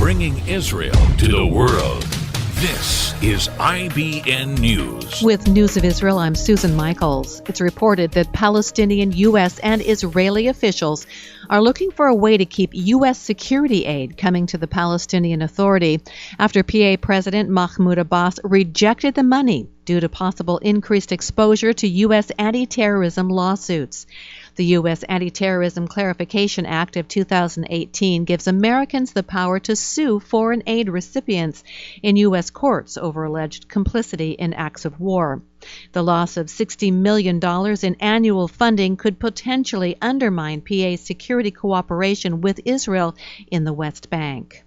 bringing Israel to the world. This is IBN News. With News of Israel, I'm Susan Michaels. It's reported that Palestinian, U.S., and Israeli officials are looking for a way to keep U.S. security aid coming to the Palestinian Authority after PA President Mahmoud Abbas rejected the money due to possible increased exposure to U.S. anti-terrorism lawsuits. The U.S. Anti-Terrorism Clarification Act of 2018 gives Americans the power to sue foreign aid recipients in U.S. courts over alleged complicity in acts of war. The loss of $60 million in annual funding could potentially undermine PA's security cooperation with Israel in the West Bank.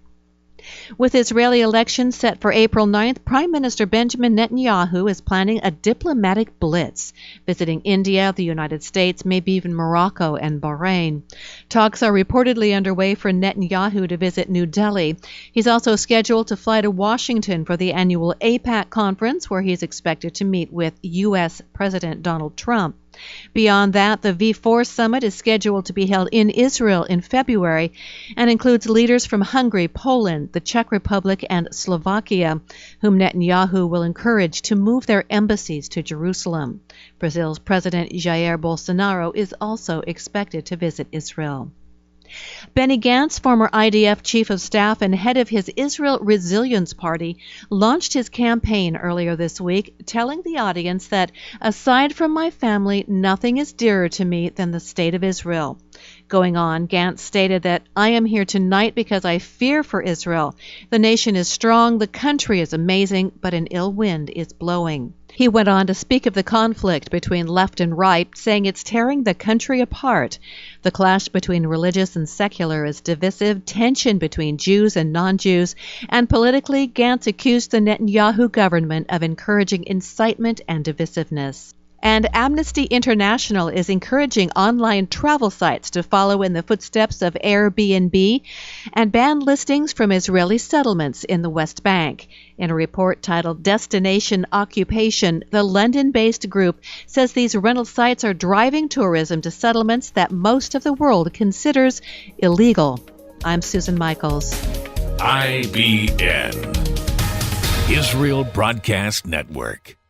With Israeli elections set for April 9th, Prime Minister Benjamin Netanyahu is planning a diplomatic blitz, visiting India, the United States, maybe even Morocco and Bahrain. Talks are reportedly underway for Netanyahu to visit New Delhi. He's also scheduled to fly to Washington for the annual AIPAC conference, where he's expected to meet with U.S. President Donald Trump. Beyond that, the V4 summit is scheduled to be held in Israel in February and includes leaders from Hungary, Poland, the Czech Republic, and Slovakia, whom Netanyahu will encourage to move their embassies to Jerusalem. Brazil's President Jair Bolsonaro is also expected to visit Israel. Benny Gantz, former IDF chief of staff and head of his Israel Resilience Party, launched his campaign earlier this week, telling the audience that, aside from my family, nothing is dearer to me than the state of Israel. Going on, Gantz stated that, I am here tonight because I fear for Israel. The nation is strong, the country is amazing, but an ill wind is blowing. He went on to speak of the conflict between left and right, saying it's tearing the country apart. The clash between religious and secular is divisive, tension between Jews and non-Jews, and politically, Gantz accused the Netanyahu government of encouraging incitement and divisiveness. And Amnesty International is encouraging online travel sites to follow in the footsteps of Airbnb and ban listings from Israeli settlements in the West Bank. In a report titled Destination Occupation, the London-based group says these rental sites are driving tourism to settlements that most of the world considers illegal. I'm Susan Michaels. IBN, Israel Broadcast Network.